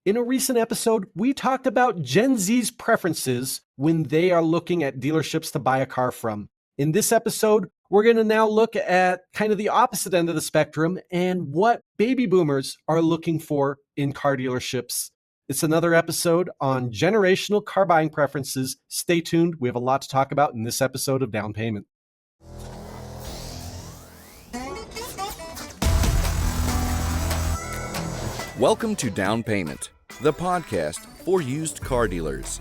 In a recent episode, we talked about Gen Z's preferences when they are looking at dealerships to buy a car from. In this episode, we're going to now look at kind of the opposite end of the spectrum and what baby boomers are looking for in car dealerships. It's another episode on generational car buying preferences. Stay tuned. We have a lot to talk about in this episode of Down Payment. Welcome to Down Payment, the podcast for used car dealers.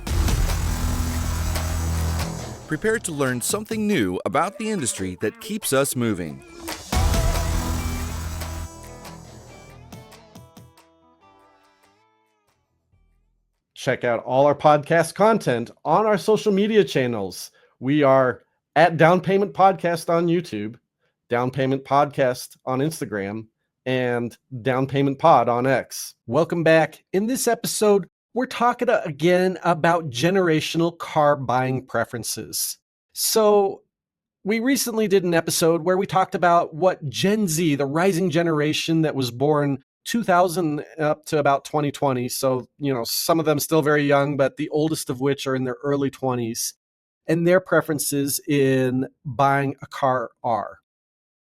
Prepare to learn something new about the industry that keeps us moving. Check out all our podcast content on our social media channels. We are at Down Payment Podcast on YouTube, Down Payment Podcast on Instagram, and Down Payment Pod on X. Welcome back. In this episode, we're talking again about generational car buying preferences. So we recently did an episode where we talked about what Gen Z, the rising generation that was born 2000 up to about 2020. So, some of them still very young, but the oldest of which are in their early 20s, and their preferences in buying a car are.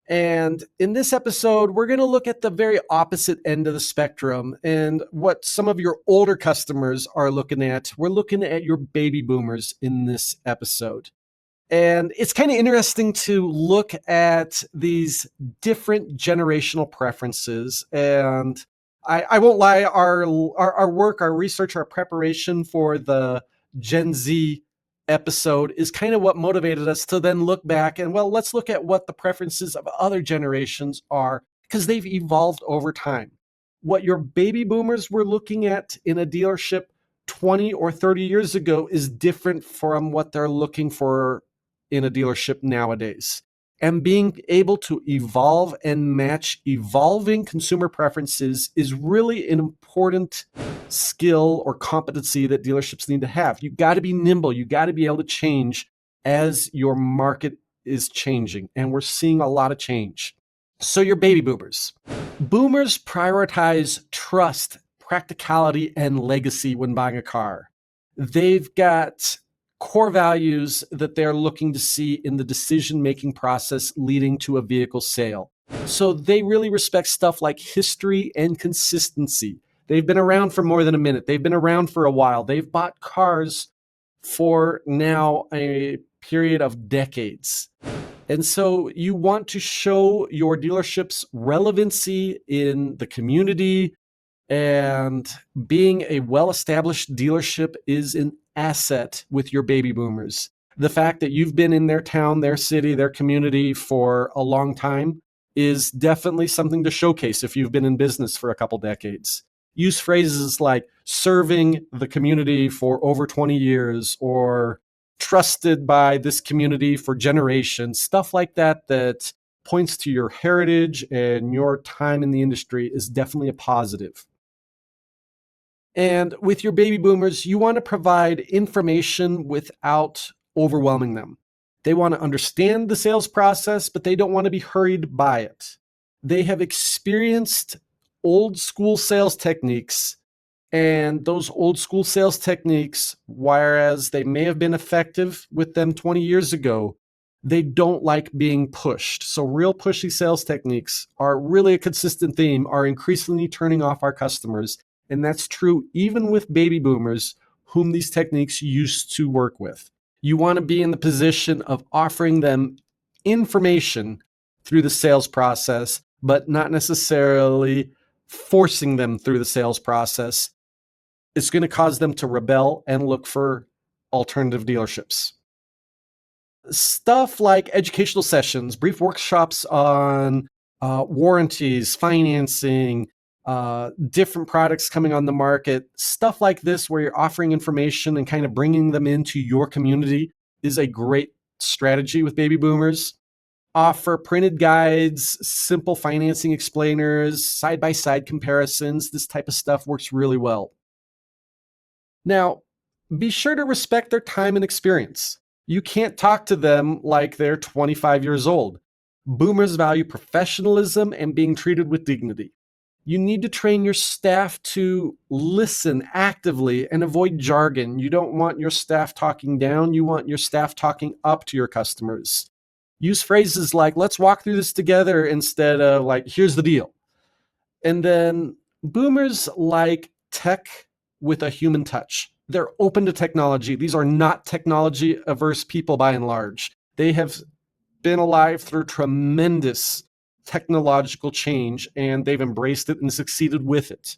And in this episode, we're going to look at the very opposite end of the spectrum and what some of your older customers are looking at. We're looking at your baby boomers in this episode. And it's kind of interesting to look at these different generational preferences. And I won't lie, our work, our research, our preparation for the Gen Z episode is kind of what motivated us to then look back and, let's look at what the preferences of other generations are, because they've evolved over time. What your baby boomers were looking at in a dealership 20 or 30 years ago is different from what they're looking for in a dealership nowadays. And being able to evolve and match evolving consumer preferences is really an important skill or competency that dealerships need to have. You got to be nimble. You got to be able to change as your market is changing. And we're seeing a lot of change. So your baby boomers. Boomers prioritize trust, practicality, and legacy when buying a car. They've got core values that they're looking to see in the decision-making process leading to a vehicle sale. So they really respect stuff like history and consistency. They've been around for more than a minute. They've been around for a while. They've bought cars for now a period of decades. And so you want to show your dealership's relevancy in the community, and being a well-established dealership is an asset with your baby boomers. The fact that you've been in their town, their city, their community for a long time is definitely something to showcase if you've been in business for a couple decades. Use phrases like serving the community for over 20 years or trusted by this community for generations, stuff like that that points to your heritage and your time in the industry is definitely a positive. And with your baby boomers, you want to provide information without overwhelming them. They want to understand the sales process, but they don't want to be hurried by it. They have experienced old school sales techniques, and those old school sales techniques, whereas they may have been effective with them 20 years ago, they don't like being pushed. So real pushy sales techniques are really a consistent theme, are increasingly turning off our customers. And that's true even with baby boomers whom these techniques used to work with. You want to be in the position of offering them information through the sales process, but not necessarily forcing them through the sales process. It's going to cause them to rebel and look for alternative dealerships. Stuff like educational sessions, brief workshops on warranties, financing, different products coming on the market, stuff like this where you're offering information and kind of bringing them into your community is a great strategy with baby boomers. Offer printed guides, simple financing explainers, side-by-side comparisons. This type of stuff works really well. Now, be sure to respect their time and experience. You can't talk to them like they're 25 years old. Boomers value professionalism and being treated with dignity. You need to train your staff to listen actively and avoid jargon. You don't want your staff talking down. You want your staff talking up to your customers. Use phrases like, let's walk through this together, instead of like, here's the deal. And then boomers like tech with a human touch. They're open to technology. These are not technology averse people by and large. They have been alive through tremendous technological change, and they've embraced it and succeeded with it.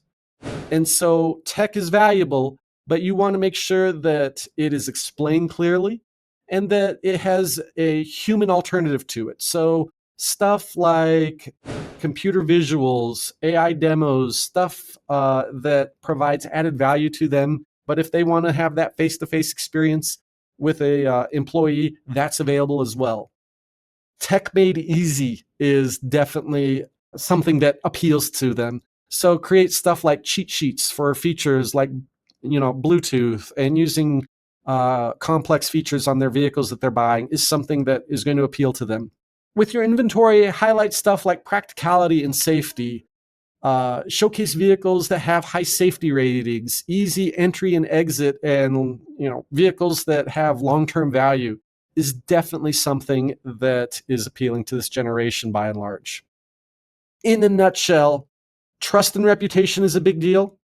And so tech is valuable, but you want to make sure that it is explained clearly and that it has a human alternative to it. So stuff like computer visuals, AI demos, stuff that provides added value to them. But if they want to have that face-to-face experience with a employee, that's available as well. Tech made easy is definitely something that appeals to them. So create stuff like cheat sheets for features like, Bluetooth, and using complex features on their vehicles that they're buying is something that is going to appeal to them. With your inventory, highlight stuff like practicality and safety. Showcase vehicles that have high safety ratings, easy entry and exit, and vehicles that have long-term value is definitely something that is appealing to this generation by and large. In a nutshell, trust and reputation is a big deal.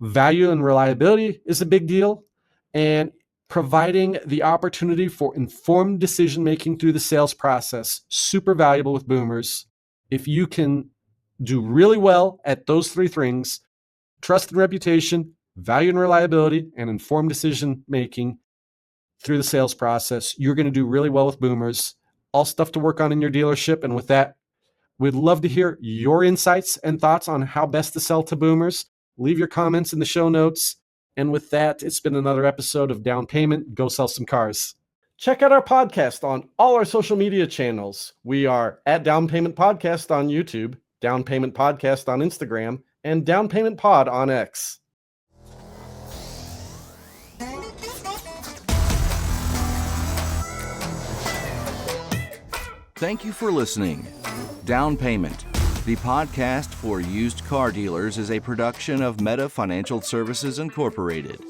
Value and reliability is a big deal. And providing the opportunity for informed decision-making through the sales process, super valuable with boomers. If you can do really well at those three things, trust and reputation, value and reliability, and informed decision-making through the sales process, you're going to do really well with boomers. All stuff to work on in your dealership. And with that, we'd love to hear your insights and thoughts on how best to sell to boomers. Leave your comments in the show notes. And with that, it's been another episode of Down Payment. Go sell some cars. Check out our podcast on all our social media channels. We are at Down Payment Podcast on YouTube, Down Payment Podcast on Instagram, and Down Payment Pod on X. Thank you for listening. Down Payment, the podcast for used car dealers, is a production of Meta Financial Services Incorporated.